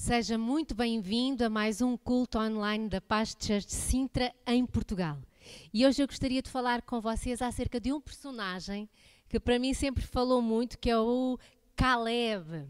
Seja muito bem-vindo a mais um culto online da Paz Church Sintra, em Portugal. E hoje eu gostaria de falar com vocês acerca de um personagem que para mim sempre falou muito, que é o Caleb.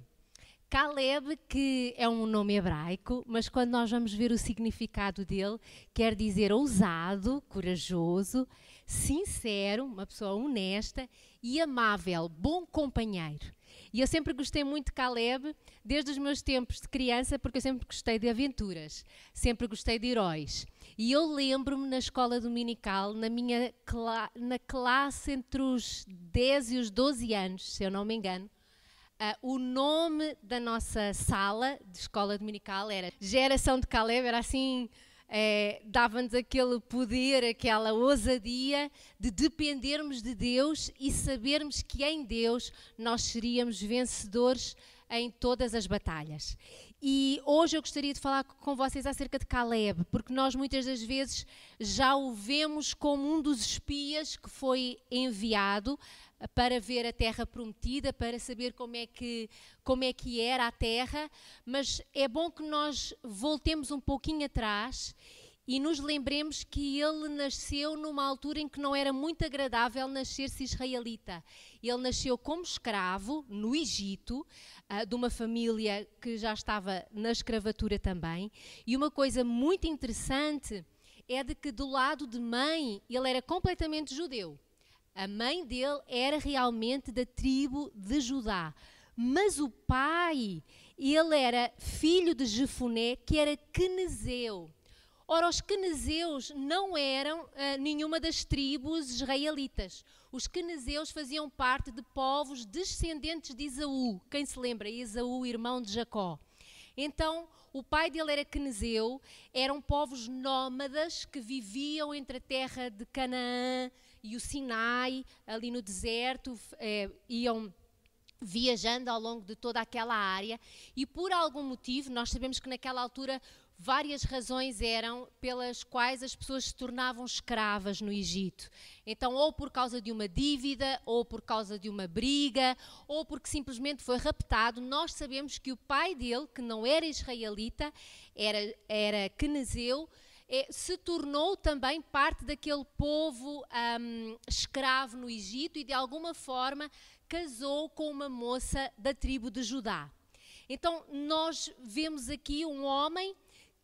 Caleb, que é um nome hebraico, mas quando nós vamos ver o significado dele, quer dizer ousado, corajoso, sincero, uma pessoa honesta e amável, bom companheiro. E eu sempre gostei muito de Caleb, desde os meus tempos de criança, porque eu sempre gostei de aventuras, sempre gostei de heróis. E eu lembro-me na escola dominical, na classe entre os 10 e os 12 anos, se eu não me engano, o nome da nossa sala de escola dominical era Geração de Caleb, era assim, dava-nos aquele poder, aquela ousadia de dependermos de Deus e sabermos que em Deus nós seríamos vencedores em todas as batalhas. E hoje eu gostaria de falar com vocês acerca de Caleb, porque nós muitas das vezes já o vemos como um dos espias que foi enviado para ver a terra prometida, para saber como é que era a terra, mas é bom que nós voltemos um pouquinho atrás e nos lembremos que ele nasceu numa altura em que não era muito agradável nascer-se israelita. Ele nasceu como escravo no Egito, de uma família que já estava na escravatura também. E uma coisa muito interessante é de que do lado de mãe ele era completamente judeu. A mãe dele era realmente da tribo de Judá. Mas o pai, ele era filho de Jefoné, que era quenezeu. Ora, os quenezeus não eram nenhuma das tribos israelitas. Os quenezeus faziam parte de povos descendentes de Esaú. Quem se lembra? Esaú, irmão de Jacó. Então, o pai dele era quenezeu, eram povos nómadas que viviam entre a terra de Canaã e o Sinai, ali no deserto, iam viajando ao longo de toda aquela área e por algum motivo, nós sabemos que naquela altura várias razões eram pelas quais as pessoas se tornavam escravas no Egito. Então, ou por causa de uma dívida, ou por causa de uma briga, ou porque simplesmente foi raptado. Nós sabemos que o pai dele, que não era israelita, era quenezeu, se tornou também parte daquele povo escravo no Egito e de alguma forma casou com uma moça da tribo de Judá. Então, nós vemos aqui um homem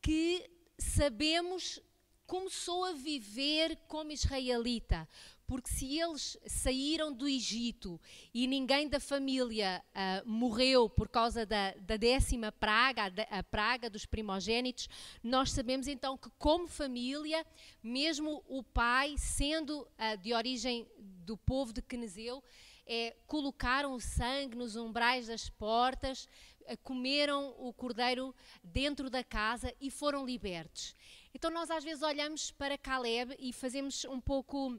que sabemos começou a viver como israelita, porque se eles saíram do Egito e ninguém da família morreu por causa da 10ª praga, a praga dos primogênitos, nós sabemos então que como família, mesmo o pai, sendo de origem do povo de quenezeu, colocaram o sangue nos umbrais das portas, comeram o cordeiro dentro da casa e foram libertos. Então nós às vezes olhamos para Caleb e fazemos um pouco,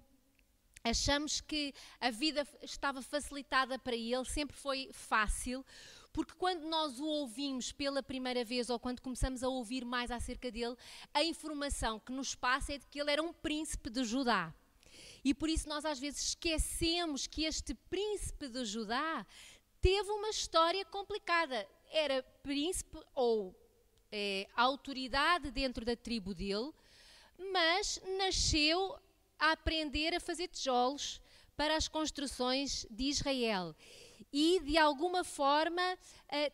achamos que a vida estava facilitada para ele, sempre foi fácil, porque quando nós o ouvimos pela primeira vez ou quando começamos a ouvir mais acerca dele, a informação que nos passa é de que ele era um príncipe de Judá. E por isso nós às vezes esquecemos que este príncipe de Judá teve uma história complicada. Era príncipe ou autoridade dentro da tribo dele, mas nasceu a aprender a fazer tijolos para as construções de Israel. E, de alguma forma,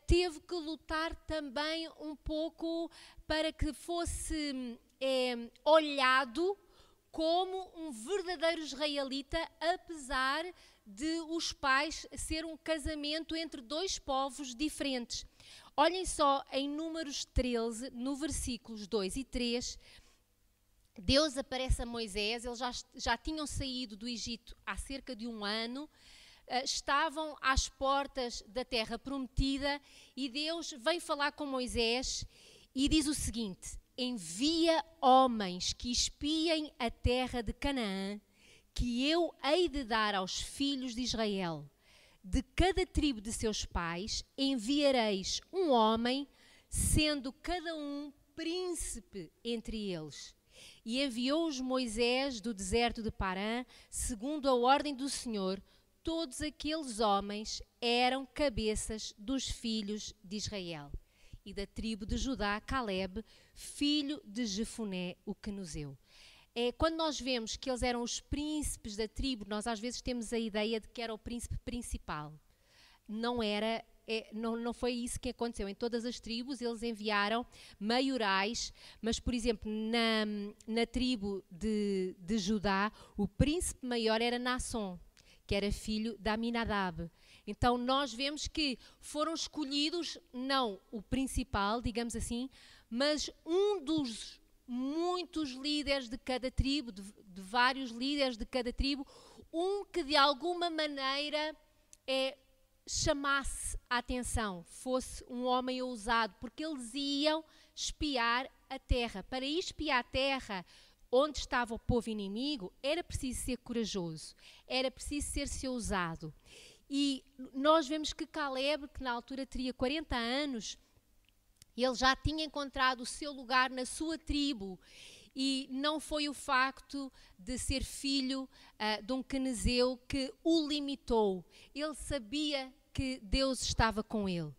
teve que lutar também um pouco para que fosse olhado como um verdadeiro israelita, apesar de os pais ser um casamento entre dois povos diferentes. Olhem só em Números 13, no versículos 2 e 3, Deus aparece a Moisés, eles já tinham saído do Egito há cerca de 1 ano, estavam às portas da terra prometida e Deus vem falar com Moisés e diz o seguinte: envia homens que espiem a terra de Canaã, que eu hei de dar aos filhos de Israel. De cada tribo de seus pais enviareis um homem, sendo cada um príncipe entre eles. E enviou-os Moisés do deserto de Parã, segundo a ordem do Senhor. Todos aqueles homens eram cabeças dos filhos de Israel. e da tribo de Judá, Caleb, filho de Jefoné, o quenezeu. Quando nós vemos que eles eram os príncipes da tribo, nós às vezes temos a ideia de que era o príncipe principal. Não era, não foi isso que aconteceu. Em todas as tribos eles enviaram maiorais, mas, por exemplo, na tribo de Judá, o príncipe maior era Naasson, que era filho de Aminadab. Então nós vemos que foram escolhidos, não o principal, digamos assim, mas um dos muitos líderes de cada tribo, de vários líderes de cada tribo, um que de alguma maneira chamasse a atenção, fosse um homem ousado, porque eles iam espiar a terra. Para ir espiar a terra onde estava o povo inimigo, era preciso ser corajoso, era preciso ser ousado. E nós vemos que Caleb, que na altura teria 40 anos, ele já tinha encontrado o seu lugar na sua tribo, e não foi o facto de ser filho de um quenezeu que o limitou. Ele sabia que Deus estava com ele.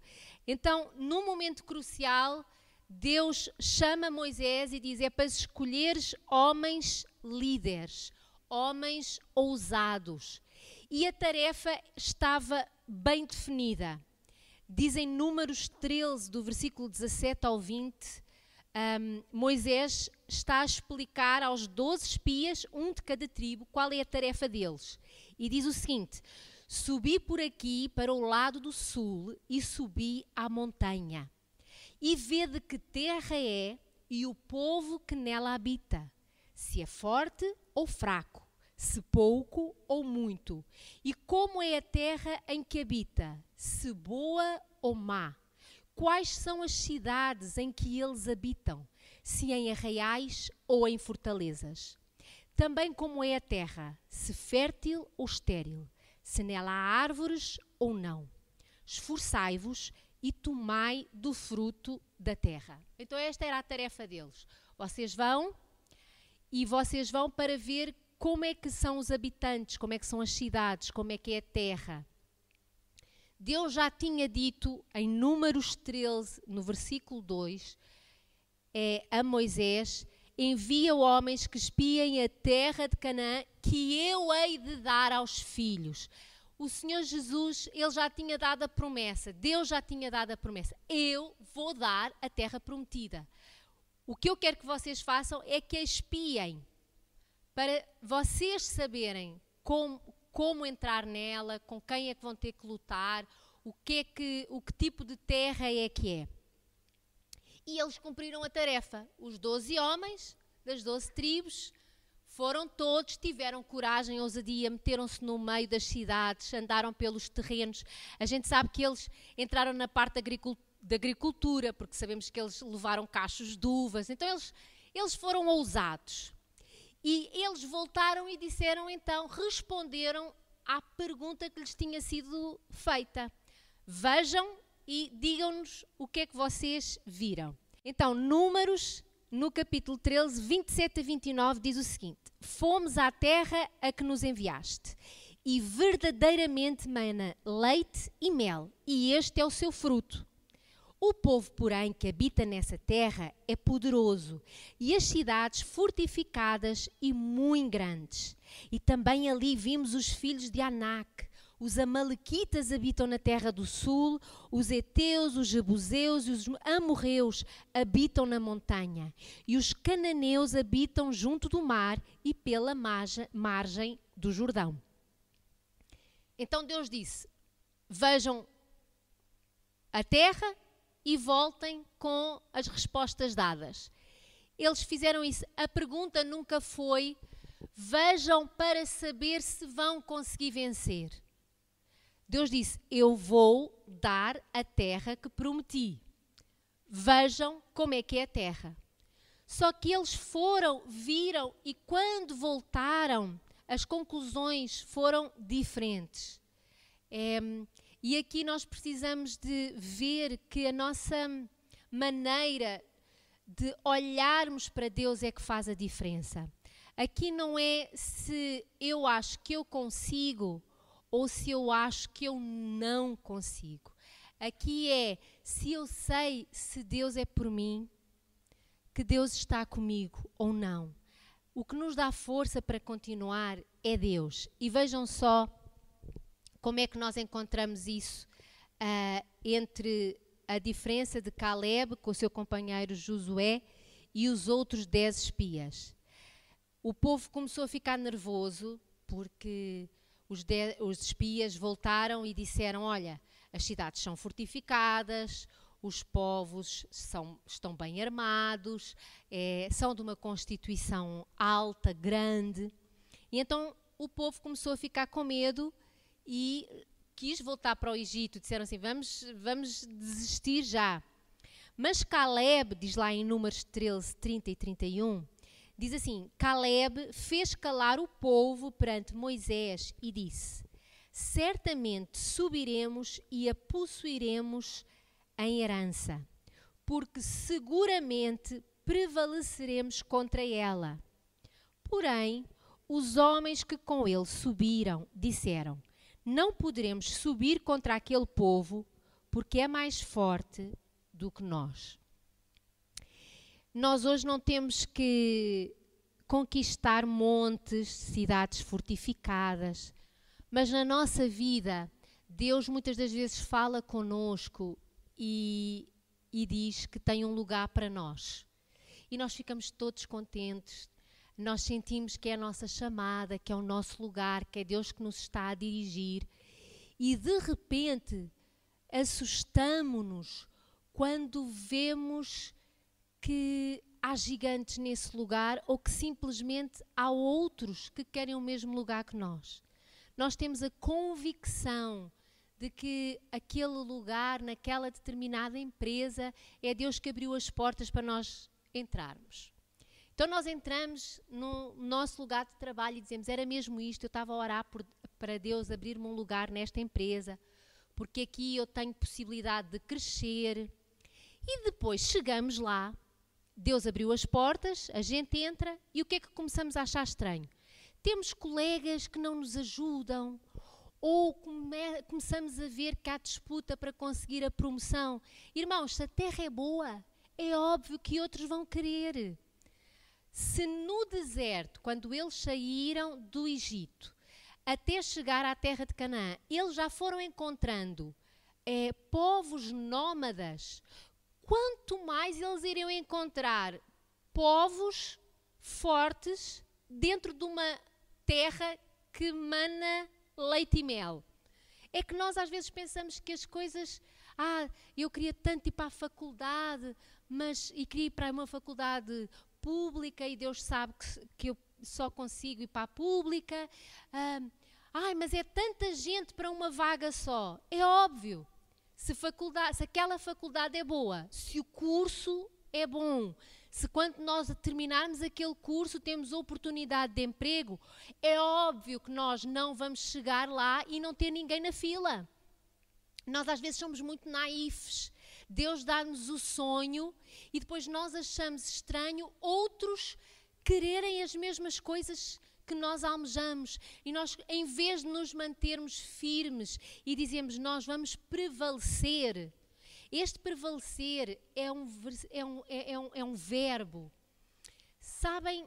Então, num momento crucial, Deus chama Moisés e diz: é para escolheres homens líderes, homens ousados. E a tarefa estava bem definida. Dizem Números 13, do versículo 17 ao 20, Moisés está a explicar aos 12 espias, um de cada tribo, qual é a tarefa deles. E diz o seguinte: subi por aqui para o lado do sul e subi à montanha. E vede que terra é e o povo que nela habita, se é forte ou fraco, se pouco ou muito, e como é a terra em que habita, se boa ou má. Quais são as cidades em que eles habitam, se em arraiais ou em fortalezas? Também como é a terra, se fértil ou estéril, se nela há árvores ou não. Esforçai-vos e tomai do fruto da terra. Então esta era a tarefa deles. Vocês vão para ver como é que são os habitantes, como é que são as cidades, como é que é a terra. Deus já tinha dito em Números 13, no versículo 2, a Moisés: envia homens que espiem a terra de Canaã, que eu hei de dar aos filhos. O Senhor Jesus, ele já tinha dado a promessa, Deus já tinha dado a promessa: eu vou dar a terra prometida. O que eu quero que vocês façam é que a espiem, para vocês saberem como entrar nela, com quem é que vão ter que lutar, o que tipo de terra é que é. E eles cumpriram a tarefa. Os 12 homens das 12 tribos foram todos, tiveram coragem, ousadia, meteram-se no meio das cidades, andaram pelos terrenos. A gente sabe que eles entraram na parte da agricultura, porque sabemos que eles levaram cachos de uvas. Então eles foram ousados. E eles voltaram e disseram então, responderam à pergunta que lhes tinha sido feita. Vejam e digam-nos o que é que vocês viram. Então, Números, no capítulo 13, 27 a 29, diz o seguinte: fomos à terra a que nos enviaste, e verdadeiramente mana leite e mel, e este é o seu fruto. O povo, porém, que habita nessa terra é poderoso, e as cidades fortificadas e muito grandes. E também ali vimos os filhos de Anak. Os amalequitas habitam na terra do sul, os heteus, os jebuseus e os amorreus habitam na montanha. E os cananeus habitam junto do mar e pela margem do Jordão. Então Deus disse: vejam a terra e voltem com as respostas dadas. Eles fizeram isso. A pergunta nunca foi: vejam para saber se vão conseguir vencer. Deus disse: eu vou dar a terra que prometi. Vejam como é que é a terra. Só que eles viram e quando voltaram, as conclusões foram diferentes. E aqui nós precisamos de ver que a nossa maneira de olharmos para Deus é que faz a diferença. Aqui não é se eu acho que eu consigo ou se eu acho que eu não consigo. Aqui é, se eu sei se Deus é por mim, que Deus está comigo ou não. O que nos dá força para continuar é Deus. E vejam só como é que nós encontramos isso entre a diferença de Caleb com o seu companheiro Josué e os outros 10 espias. O povo começou a ficar nervoso porque os espias voltaram e disseram, olha, as cidades são fortificadas, os povos estão bem armados, são de uma constituição alta, grande. E então o povo começou a ficar com medo e quis voltar para o Egito. Disseram assim, vamos desistir já. Mas Caleb, diz lá em Números 13, 30 e 31, diz assim, Caleb fez calar o povo perante Moisés e disse, certamente subiremos e a possuiremos em herança, porque seguramente prevaleceremos contra ela. Porém, os homens que com ele subiram disseram, não poderemos subir contra aquele povo, porque é mais forte do que nós. Nós hoje não temos que conquistar montes, cidades fortificadas, mas na nossa vida, Deus muitas das vezes fala conosco e diz que tem um lugar para nós. E nós ficamos todos contentes, nós sentimos que é a nossa chamada, que é o nosso lugar, que é Deus que nos está a dirigir. E de repente, assustamo-nos quando vemos que há gigantes nesse lugar ou que simplesmente há outros que querem o mesmo lugar que nós. Nós temos a convicção de que aquele lugar, naquela determinada empresa, é Deus que abriu as portas para nós entrarmos. Então nós entramos no nosso lugar de trabalho e dizemos, era mesmo isto, eu estava a orar para Deus abrir-me um lugar nesta empresa, porque aqui eu tenho possibilidade de crescer. E depois chegamos lá, Deus abriu as portas, a gente entra e o que é que começamos a achar estranho? Temos colegas que não nos ajudam, ou começamos a ver que há disputa para conseguir a promoção. Irmãos, se a terra é boa, é óbvio que outros vão querer. Se no deserto, quando eles saíram do Egito, até chegar à terra de Canaã, eles já foram encontrando povos nómadas, quanto mais eles iriam encontrar povos fortes dentro de uma terra que mana leite e mel. É que nós às vezes pensamos que as coisas, eu queria tanto ir para a faculdade, e queria ir para uma faculdade pública e Deus sabe que eu só consigo ir para a pública. Mas é tanta gente para uma vaga só. É óbvio. Se aquela faculdade é boa, se o curso é bom, se quando nós terminarmos aquele curso temos oportunidade de emprego, é óbvio que nós não vamos chegar lá e não ter ninguém na fila. Nós às vezes somos muito naifes. Deus dá-nos o sonho e depois nós achamos estranho outros quererem as mesmas coisas que nós almejamos. E nós, em vez de nos mantermos firmes e dizemos, nós vamos prevalecer. Este prevalecer é um verbo. Sabem,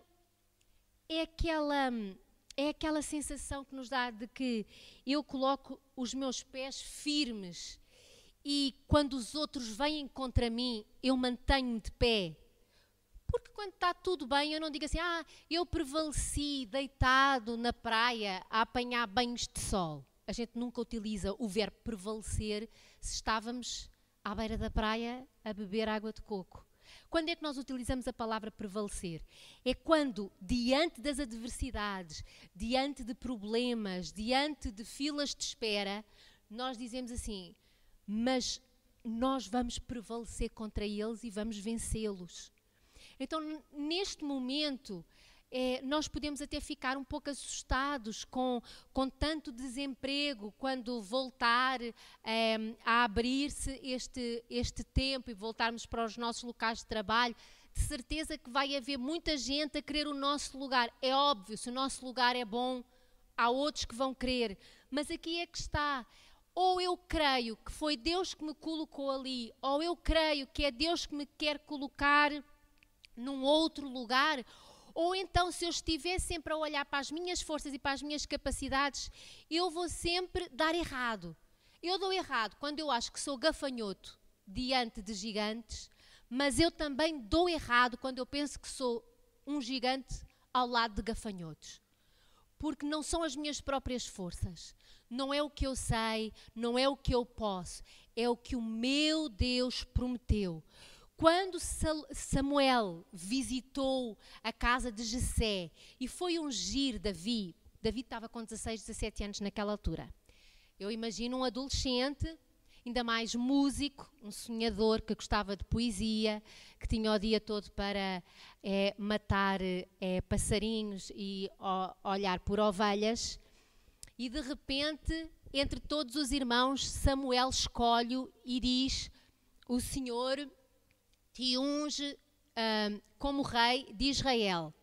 é aquela sensação que nos dá de que eu coloco os meus pés firmes e quando os outros vêm contra mim, eu mantenho-me de pé. Porque quando está tudo bem, eu não digo assim, eu prevaleci deitado na praia a apanhar banhos de sol. A gente nunca utiliza o verbo prevalecer se estávamos à beira da praia a beber água de coco. Quando é que nós utilizamos a palavra prevalecer? É quando, diante das adversidades, diante de problemas, diante de filas de espera, nós dizemos assim, mas nós vamos prevalecer contra eles e vamos vencê-los. Então, neste momento, nós podemos até ficar um pouco assustados com tanto desemprego, quando voltar a abrir-se este tempo e voltarmos para os nossos locais de trabalho. De certeza que vai haver muita gente a querer o nosso lugar. É óbvio, se o nosso lugar é bom, há outros que vão querer. Mas aqui é que está. ou eu creio que foi Deus que me colocou ali, ou eu creio que é Deus que me quer colocar num outro lugar, ou então se eu estiver sempre a olhar para as minhas forças e para as minhas capacidades, eu vou sempre dar errado. Eu dou errado quando eu acho que sou gafanhoto diante de gigantes, mas eu também dou errado quando eu penso que sou um gigante ao lado de gafanhotos. Porque não são as minhas próprias forças, não é o que eu sei, não é o que eu posso, é o que o meu Deus prometeu. Quando Samuel visitou a casa de Jessé e foi ungir Davi estava com 16, 17 anos naquela altura. Eu imagino um adolescente, ainda mais músico, um sonhador que gostava de poesia, que tinha o dia todo para matar passarinhos e olhar por ovelhas. E de repente, entre todos os irmãos, Samuel escolhe e diz: o Senhor te unge como rei de Israel.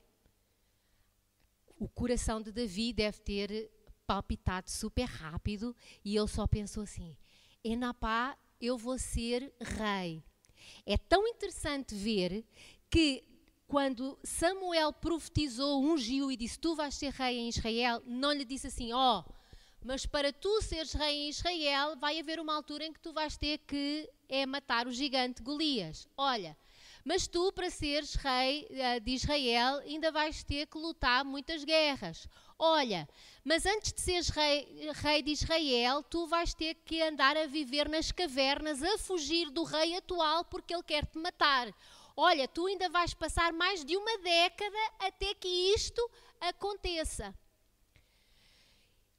O coração de Davi deve ter palpitado super rápido e ele só pensou assim: enapá, eu vou ser rei. É tão interessante ver que quando Samuel profetizou, ungiu e disse: tu vais ser rei em Israel, não lhe disse assim: mas para tu seres rei em Israel vai haver uma altura em que tu vais ter que matar o gigante Golias. Olha, mas tu para seres rei de Israel ainda vais ter que lutar muitas guerras. Olha, mas antes de seres rei de Israel, tu vais ter que andar a viver nas cavernas, a fugir do rei atual porque ele quer te matar. Olha, tu ainda vais passar mais de uma década até que isto aconteça.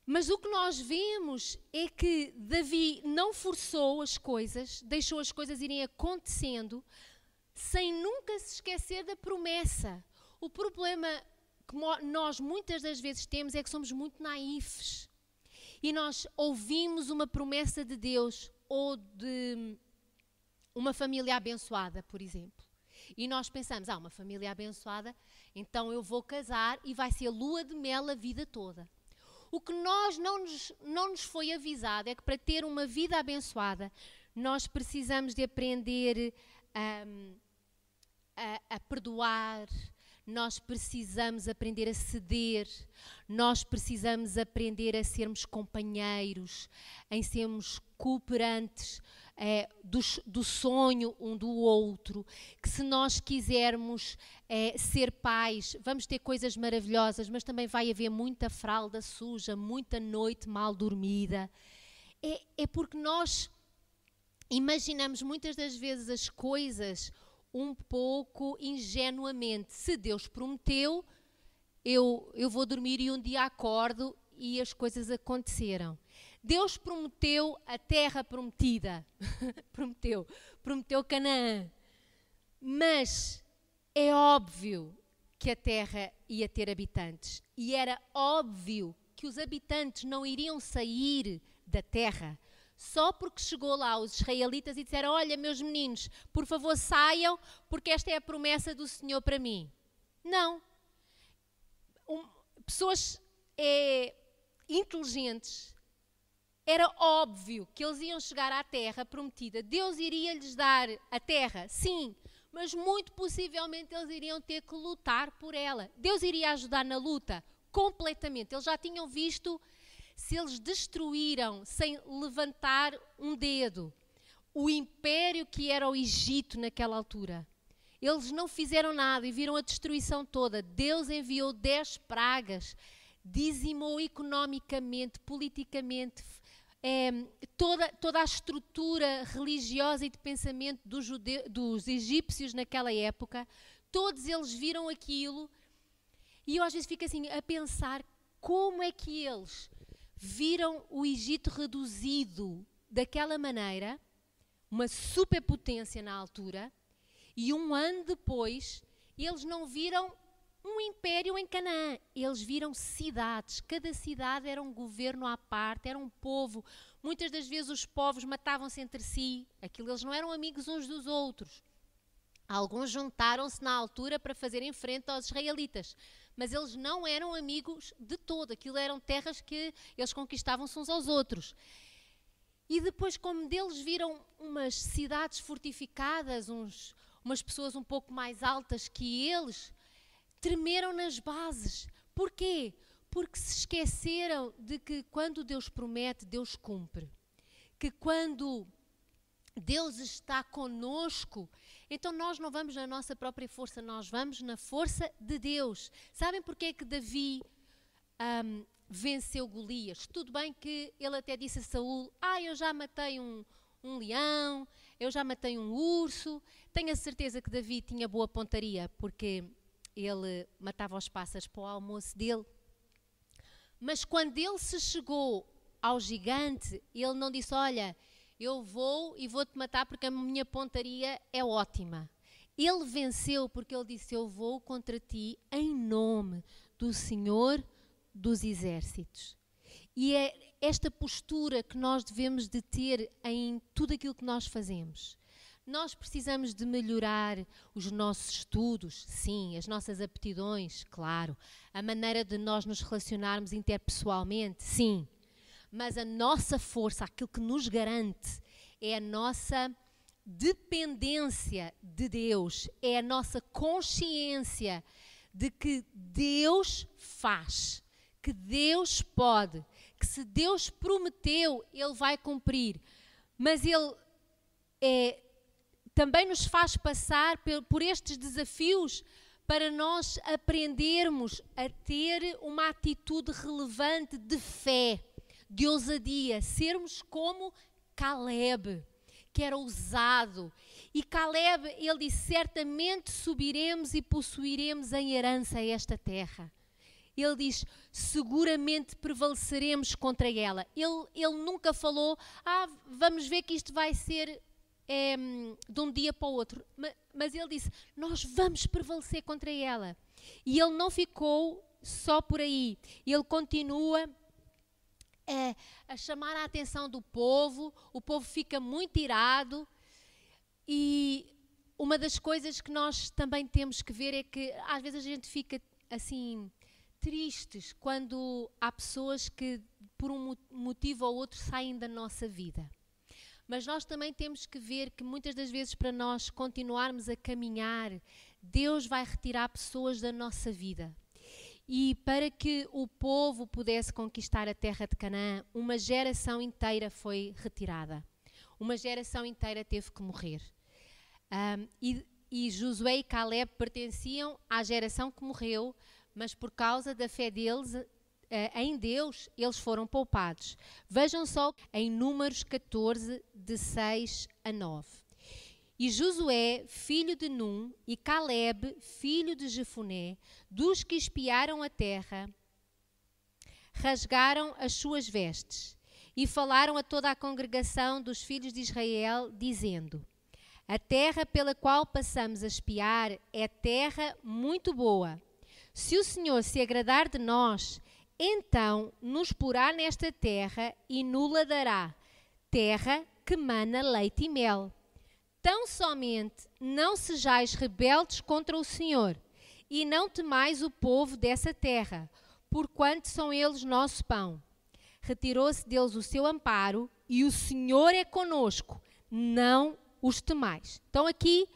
Mas o que nós vemos é que Davi não forçou as coisas, deixou as coisas irem acontecendo, sem nunca se esquecer da promessa. O problema que nós muitas das vezes temos é que somos muito naifes. E nós ouvimos uma promessa de Deus ou de uma família abençoada, por exemplo. E nós pensamos: uma família abençoada, então eu vou casar e vai ser lua de mel a vida toda. O que não nos foi avisado é que para ter uma vida abençoada, nós precisamos de aprender a perdoar, nós precisamos aprender a ceder, nós precisamos aprender a sermos companheiros, em sermos cooperantes do sonho um do outro, que se nós quisermos ser pais, vamos ter coisas maravilhosas, mas também vai haver muita fralda suja, muita noite mal dormida. É porque nós imaginamos muitas das vezes as coisas um pouco ingenuamente. Se Deus prometeu, eu vou dormir e um dia acordo e as coisas aconteceram. Deus prometeu a terra prometida, prometeu Canaã, mas é óbvio que a terra ia ter habitantes e era óbvio que os habitantes não iriam sair da terra só porque chegou lá os israelitas e disseram: olha, meus meninos, por favor saiam, porque esta é a promessa do Senhor para mim. Não. Pessoas inteligentes, era óbvio que eles iam chegar à terra prometida. Deus iria lhes dar a terra, sim, mas muito possivelmente eles iriam ter que lutar por ela. Deus iria ajudar na luta, completamente. Eles já tinham visto, se eles destruíram sem levantar um dedo o império que era o Egito naquela altura. Eles não fizeram nada e viram a destruição toda. Deus enviou 10 pragas, dizimou economicamente, politicamente, toda a estrutura religiosa e de pensamento dos egípcios naquela época. Todos eles viram aquilo e eu às vezes fico assim a pensar como é que eles viram o Egito reduzido daquela maneira, uma superpotência na altura, e um ano depois eles não viram um império em Canaã, eles viram cidades. Cada cidade era um governo à parte, era um povo. Muitas das vezes os povos matavam-se entre si, eles não eram amigos uns dos outros. Alguns juntaram-se na altura para fazerem frente aos israelitas, mas eles não eram amigos de todo. Aquilo eram terras que eles conquistavam-se uns aos outros. E depois, como deles viram umas cidades fortificadas, umas pessoas um pouco mais altas que eles, tremeram nas bases. Porquê? Porque se esqueceram de que quando Deus promete, Deus cumpre. Que quando Deus está conosco, então nós não vamos na nossa própria força, nós vamos na força de Deus. Sabem porquê é que Davi venceu Golias? Tudo bem que ele até disse a Saul, eu já matei um leão, eu já matei um urso. Tenho a certeza que Davi tinha boa pontaria, porque ele matava os pássaros para o almoço dele. Mas quando ele se chegou ao gigante, ele não disse, olha, eu vou e vou-te matar porque a minha pontaria é ótima. Ele venceu porque ele disse, eu vou contra ti em nome do Senhor dos Exércitos. E é esta postura que nós devemos de ter em tudo aquilo que nós fazemos. Nós precisamos de melhorar os nossos estudos, sim, as nossas aptidões, claro. A maneira de nós nos relacionarmos interpessoalmente, sim. Mas a nossa força, aquilo que nos garante, é a nossa dependência de Deus, é a nossa consciência de que Deus faz, que Deus pode, que se Deus prometeu, Ele vai cumprir. Mas Ele também nos faz passar por estes desafios para nós aprendermos a ter uma atitude relevante de fé, de ousadia, sermos como Caleb, que era ousado. E Caleb, ele disse, certamente subiremos e possuiremos em herança esta terra. Ele diz, seguramente prevaleceremos contra ela. Ele nunca falou, vamos ver que isto vai ser de um dia para o outro. Mas ele disse, nós vamos prevalecer contra ela. E ele não ficou só por aí. Ele continua a chamar a atenção do povo. O povo fica muito irado. E uma das coisas que nós também temos que ver é que às vezes a gente fica assim tristes quando há pessoas que por um motivo ou outro saem da nossa vida. Mas nós também temos que ver que muitas das vezes para nós continuarmos a caminhar, Deus vai retirar pessoas da nossa vida. E para que o povo pudesse conquistar a terra de Canaã, uma geração inteira foi retirada. Uma geração inteira teve que morrer. E Josué e Caleb pertenciam à geração que morreu, mas por causa da fé deles em Deus, eles foram poupados. Vejam só em Números 14, de 6 a 9. E Josué, filho de Num, e Caleb, filho de Jefoné, dos que espiaram a terra, rasgaram as suas vestes e falaram a toda a congregação dos filhos de Israel, dizendo: a terra pela qual passamos a espiar é terra muito boa. Se o Senhor se agradar de nós, então nos porá nesta terra e nula dará, terra que mana leite e mel. Tão somente não sejais rebeldes contra o Senhor, e não temais o povo dessa terra, porquanto são eles nosso pão. Retirou-se deles o seu amparo, e o Senhor é conosco, não os temais. Então aqui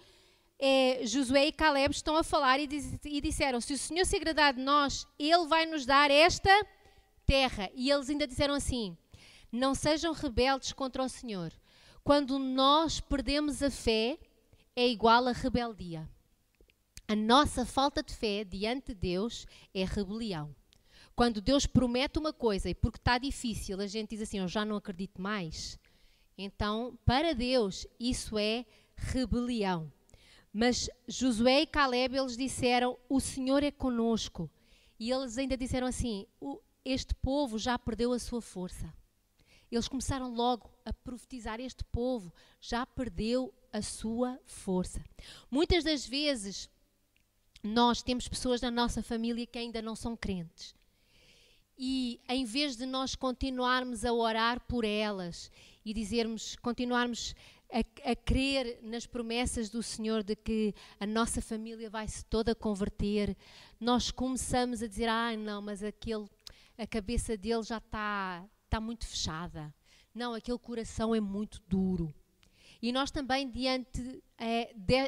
Josué e Caleb estão a falar e disseram, se o Senhor se agradar de nós, Ele vai nos dar esta terra. E eles ainda disseram assim, não sejam rebeldes contra o Senhor. Quando nós perdemos a fé, é igual a rebeldia. A nossa falta de fé diante de Deus é rebelião. Quando Deus promete uma coisa e porque está difícil, a gente diz assim, eu já não acredito mais. Então, para Deus, isso é rebelião. Mas Josué e Caleb, eles disseram, o Senhor é conosco. E eles ainda disseram assim, este povo já perdeu a sua força. Eles começaram logo a profetizar, este povo já perdeu a sua força. Muitas das vezes, nós temos pessoas na nossa família que ainda não são crentes. E em vez de nós continuarmos a orar por elas e continuarmos a crer nas promessas do Senhor de que a nossa família vai se toda converter, nós começamos a dizer, não, mas a cabeça dele já está muito fechada. Não, aquele coração é muito duro. E nós também, diante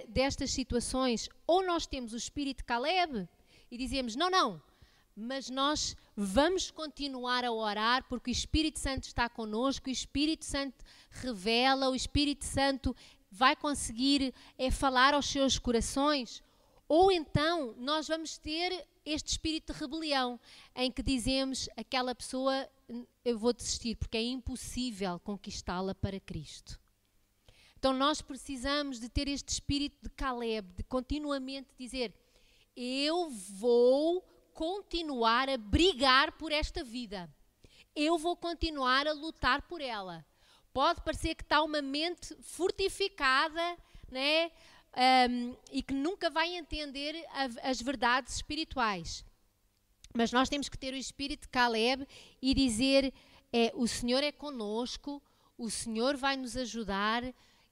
destas situações, ou nós temos o espírito de Caleb e dizemos, não, mas nós vamos continuar a orar porque o Espírito Santo está connosco, o Espírito Santo revela, o Espírito Santo vai conseguir falar aos seus corações. Ou então nós vamos ter este espírito de rebelião, em que dizemos, aquela pessoa, eu vou desistir, porque é impossível conquistá-la para Cristo. Então nós precisamos de ter este espírito de Caleb, de continuamente dizer, eu vou continuar a brigar por esta vida. Eu vou continuar a lutar por ela. Pode parecer que está uma mente fortificada, né? E que nunca vai entender as verdades espirituais. Mas nós temos que ter o espírito de Caleb e dizer, o Senhor é conosco, o Senhor vai nos ajudar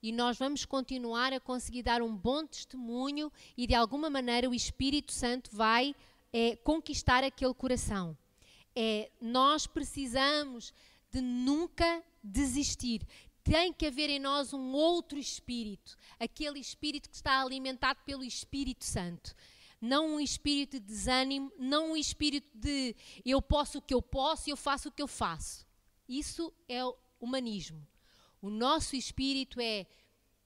e nós vamos continuar a conseguir dar um bom testemunho e de alguma maneira o Espírito Santo vai conquistar aquele coração. Nós precisamos de nunca desistir. Tem que haver em nós um outro espírito, aquele espírito que está alimentado pelo Espírito Santo. Não um espírito de desânimo, não um espírito de eu posso o que eu posso e eu faço o que eu faço. Isso é o humanismo. O nosso espírito é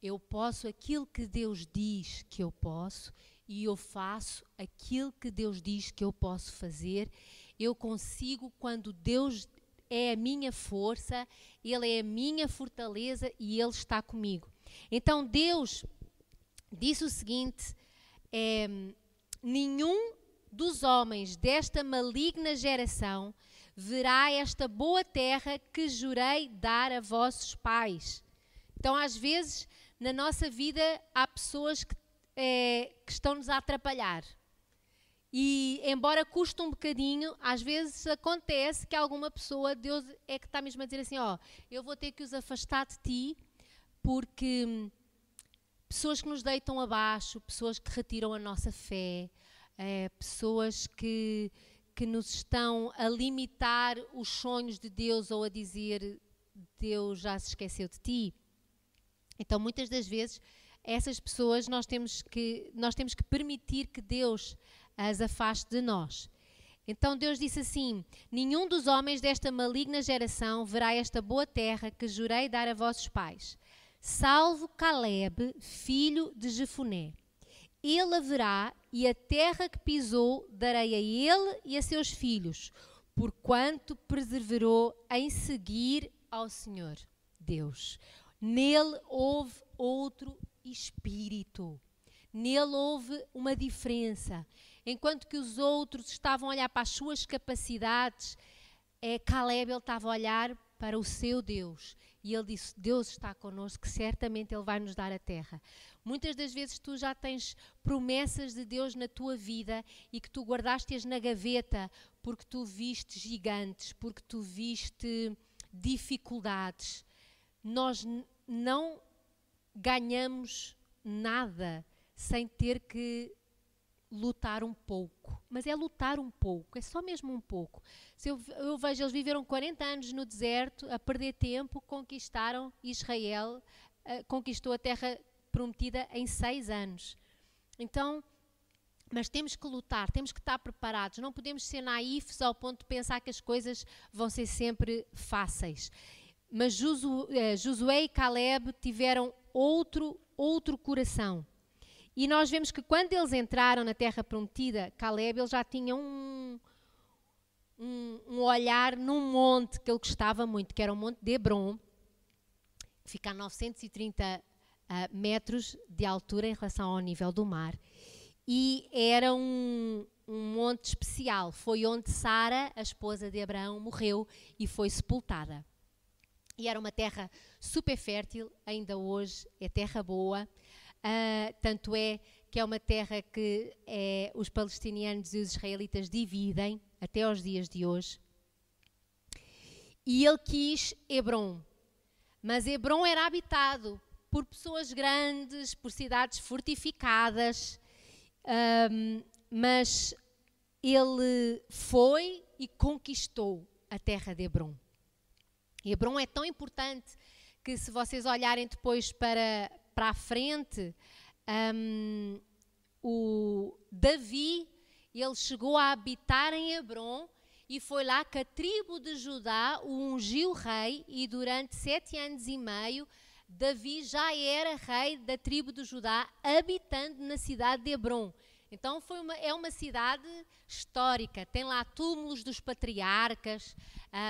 eu posso aquilo que Deus diz que eu posso e eu faço aquilo que Deus diz que eu posso fazer. Eu consigo quando Deus é a minha força, Ele é a minha fortaleza e Ele está comigo. Então Deus disse o seguinte, nenhum dos homens desta maligna geração verá esta boa terra que jurei dar a vossos pais. Então às vezes na nossa vida há pessoas que estão-nos a atrapalhar. E, embora custe um bocadinho, às vezes acontece que alguma pessoa, Deus é que está mesmo a dizer assim, eu vou ter que os afastar de ti, porque pessoas que nos deitam abaixo, pessoas que retiram a nossa fé, pessoas que nos estão a limitar os sonhos de Deus ou a dizer, Deus já se esqueceu de ti. Então, muitas das vezes, essas pessoas nós temos que permitir que Deus as afaste de nós. Então Deus disse assim, nenhum dos homens desta maligna geração verá esta boa terra que jurei dar a vossos pais, salvo Caleb, filho de Jefoné. Ele a verá e a terra que pisou darei a ele e a seus filhos, porquanto perseverou em seguir ao Senhor Deus. Nele houve outro espírito. Nele houve uma diferença. Enquanto que os outros estavam a olhar para as suas capacidades, Caleb ele estava a olhar para o seu Deus. E ele disse, Deus está connosco, que certamente Ele vai nos dar a terra. Muitas das vezes tu já tens promessas de Deus na tua vida e que tu guardaste-as na gaveta porque tu viste gigantes, porque tu viste dificuldades. Nós não ganhamos nada sem ter que lutar um pouco, mas é lutar um pouco, é só mesmo um pouco. Se eu vejo, eles viveram 40 anos no deserto, a perder tempo, conquistaram Israel, conquistou a terra prometida em 6 anos. Então, mas temos que lutar, temos que estar preparados, não podemos ser naifes ao ponto de pensar que as coisas vão ser sempre fáceis. Mas Josué e Caleb tiveram outro coração. E nós vemos que quando eles entraram na terra prometida, Caleb ele já tinha um olhar num monte que ele gostava muito, que era o Monte de Hebron, que fica a 930 metros de altura em relação ao nível do mar. E era um monte especial, foi onde Sara, a esposa de Abraão, morreu e foi sepultada. E era uma terra super fértil, ainda hoje é terra boa. Tanto é que é uma terra que os palestinianos e os israelitas dividem até aos dias de hoje. E ele quis Hebron, mas Hebron era habitado por pessoas grandes, por cidades fortificadas, mas ele foi e conquistou a terra de Hebron. Hebrom é tão importante que, se vocês olharem depois para a frente, o Davi, ele chegou a habitar em Hebrom e foi lá que a tribo de Judá o ungiu rei, e durante 7 anos e meio Davi já era rei da tribo de Judá, habitando na cidade de Hebrom. Então é uma cidade histórica, tem lá túmulos dos patriarcas,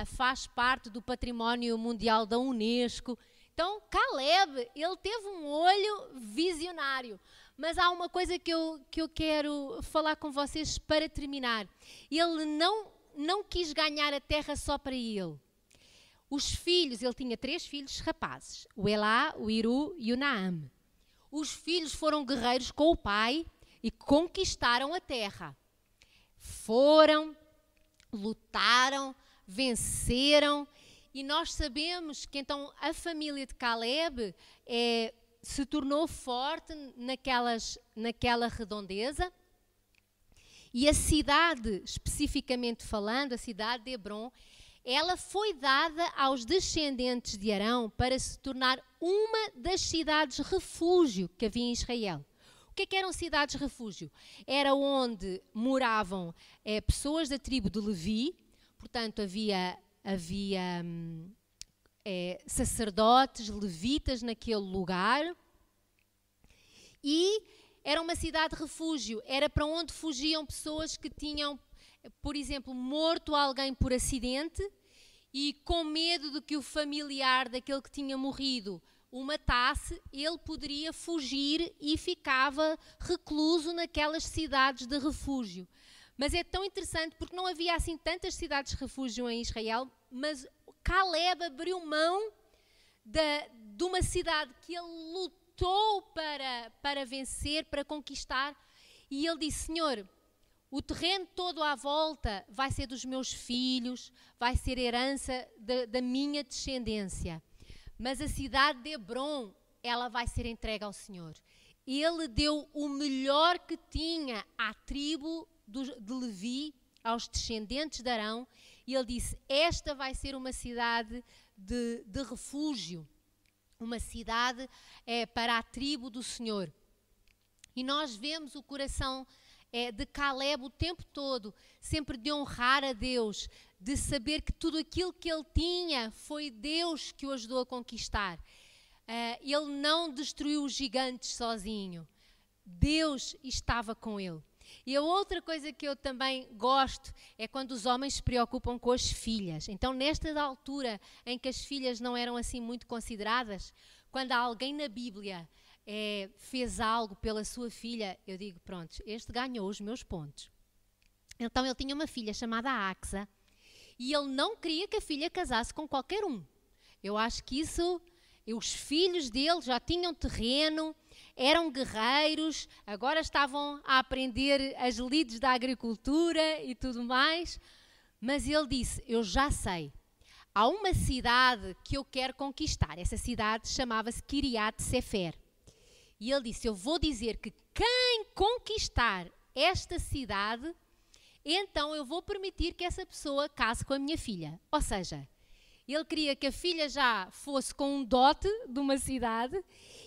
faz parte do património mundial da Unesco. Então Caleb, ele teve um olho visionário. Mas há uma coisa que eu quero falar com vocês para terminar. Ele não quis ganhar a terra só para ele. Os filhos, ele tinha 3 filhos rapazes, o Elá, o Iru e o Naam. Os filhos foram guerreiros com o pai e conquistaram a terra. Foram, lutaram, venceram, e nós sabemos que então a família de Caleb se tornou forte naquela redondeza, e a cidade, especificamente falando, a cidade de Hebrom, ela foi dada aos descendentes de Arão para se tornar uma das cidades refúgio que havia em Israel. O que eram cidades refúgio? Era onde moravam pessoas da tribo de Levi, portanto havia sacerdotes, levitas naquele lugar, e era uma cidade refúgio, era para onde fugiam pessoas que tinham, por exemplo, morto alguém por acidente, e com medo de que o familiar daquele que tinha morrido o matasse, ele poderia fugir e ficava recluso naquelas cidades de refúgio. Mas é tão interessante porque não havia assim tantas cidades de refúgio em Israel, mas Caleb abriu mão de uma cidade que ele lutou para vencer, para conquistar, e ele disse: Senhor, o terreno todo à volta vai ser dos meus filhos, vai ser herança da minha descendência. Mas a cidade de Hebrom, ela vai ser entregue ao Senhor. Ele deu o melhor que tinha à tribo de Levi, aos descendentes de Arão, e ele disse: esta vai ser uma cidade de refúgio, uma cidade para a tribo do Senhor. E nós vemos o coração de Caleb o tempo todo, sempre de honrar a Deus, de saber que tudo aquilo que ele tinha foi Deus que o ajudou a conquistar. Ele não destruiu os gigantes sozinho, Deus estava com ele. E a outra coisa que eu também gosto é quando os homens se preocupam com as filhas. Então, nesta altura em que as filhas não eram assim muito consideradas, quando alguém na Bíblia fez algo pela sua filha, eu digo: pronto, este ganhou os meus pontos. Então ele tinha uma filha chamada Axa, e ele não queria que a filha casasse com qualquer um. Eu acho que os filhos dele já tinham terreno, eram guerreiros, agora estavam a aprender as lides da agricultura e tudo mais, mas ele disse: eu já sei, há uma cidade que eu quero conquistar. Essa cidade chamava-se Kiriat Sefer. E ele disse: eu vou dizer que quem conquistar esta cidade, então eu vou permitir que essa pessoa case com a minha filha. Ou seja, ele queria que a filha já fosse com um dote de uma cidade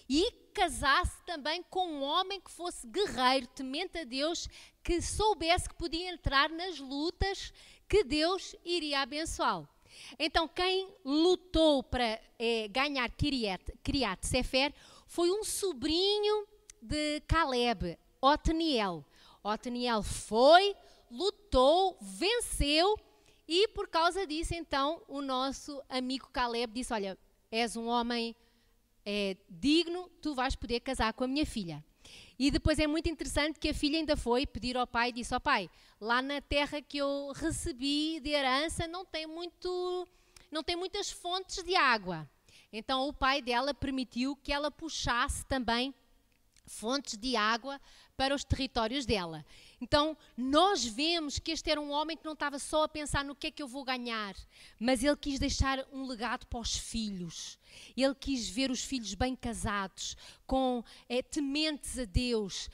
e casasse também com um homem que fosse guerreiro, temente a Deus, que soubesse que podia entrar nas lutas que Deus iria abençoá-lo. Então, quem lutou para ganhar Kiriat Sefer foi um sobrinho de Caleb, Otniel. Otniel foi, lutou, venceu, e por causa disso, então, o nosso amigo Caleb disse: olha, és um homem digno, tu vais poder casar com a minha filha. E depois é muito interessante que a filha ainda foi pedir ao pai e disse: ó pai, lá na terra que eu recebi de herança não tem muitas fontes de água. Então o pai dela permitiu que ela puxasse também fontes de água para os territórios dela. Então, nós vemos que este era um homem que não estava só a pensar no que é que eu vou ganhar, mas ele quis deixar um legado para os filhos. Ele quis ver os filhos bem casados, tementes a Deus,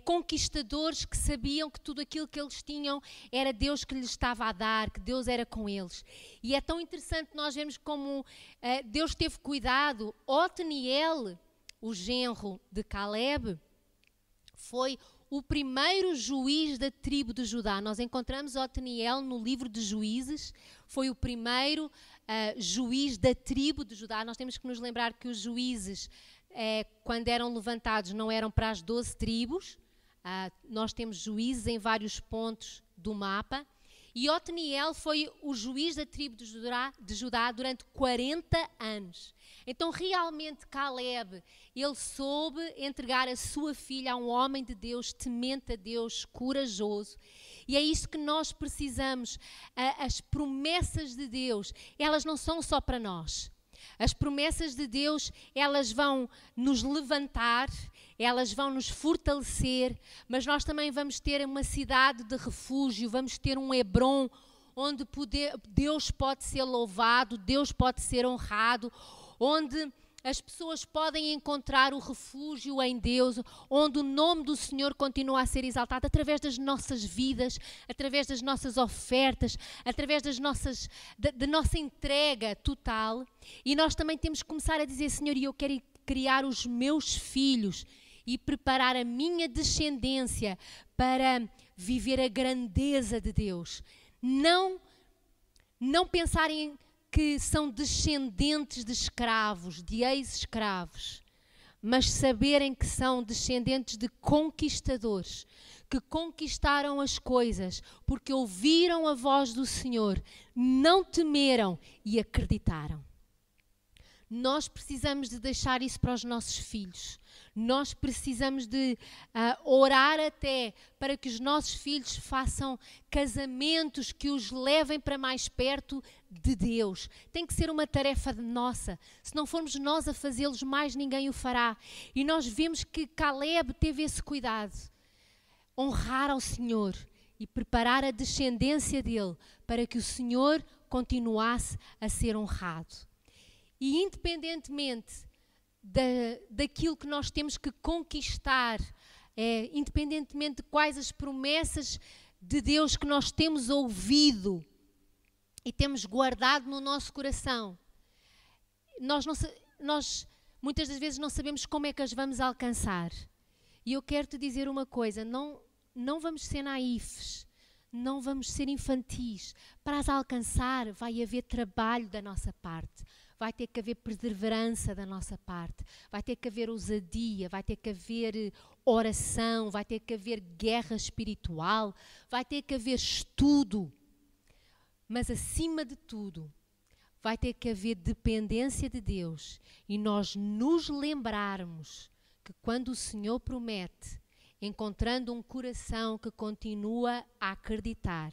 conquistadores que sabiam que tudo aquilo que eles tinham era Deus que lhes estava a dar, que Deus era com eles. E é tão interessante nós vemos como Deus teve cuidado. Otniel, o genro de Caleb, foi o primeiro juiz da tribo de Judá. Nós encontramos Otniel no livro de Juízes, foi o primeiro juiz da tribo de Judá. Nós temos que nos lembrar que os juízes, quando eram levantados, não eram para as 12 tribos. Nós temos juízes em vários pontos do mapa. E Otniel foi o juiz da tribo de Judá durante 40 anos. Então, realmente, Caleb, ele soube entregar a sua filha a um homem de Deus, temente a Deus, corajoso. E é isso que nós precisamos. As promessas de Deus, elas não são só para nós. As promessas de Deus, elas vão nos levantar, elas vão nos fortalecer, mas nós também vamos ter uma cidade de refúgio, vamos ter um Hebrom, onde Deus pode ser louvado, Deus pode ser honrado, onde as pessoas podem encontrar o refúgio em Deus, onde o nome do Senhor continua a ser exaltado através das nossas vidas, através das nossas ofertas, através da nossa entrega total. E nós também temos que começar a dizer: Senhor, eu quero criar os meus filhos e preparar a minha descendência para viver a grandeza de Deus. Não pensarem que são descendentes de escravos, de ex-escravos, mas saberem que são descendentes de conquistadores, que conquistaram as coisas porque ouviram a voz do Senhor, não temeram e acreditaram. Nós precisamos de deixar isso para os nossos filhos. Nós precisamos de orar até para que os nossos filhos façam casamentos que os levem para mais perto de Deus. Tem que ser uma tarefa nossa. Se não formos nós a fazê-los, mais ninguém o fará. E nós vemos que Caleb teve esse cuidado. Honrar ao Senhor e preparar a descendência dele para que o Senhor continuasse a ser honrado. E independentemente daquilo que nós temos que conquistar, independentemente de quais as promessas de Deus que nós temos ouvido e temos guardado no nosso coração, nós muitas das vezes não sabemos como é que as vamos alcançar. E eu quero te dizer uma coisa: não vamos ser naifes, não vamos ser infantis. Para as alcançar vai haver trabalho da nossa parte. Vai ter que haver perseverança da nossa parte, vai ter que haver ousadia, vai ter que haver oração, vai ter que haver guerra espiritual, vai ter que haver estudo. Mas acima de tudo, vai ter que haver dependência de Deus e nós nos lembrarmos que quando o Senhor promete, encontrando um coração que continua a acreditar,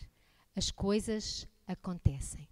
as coisas acontecem.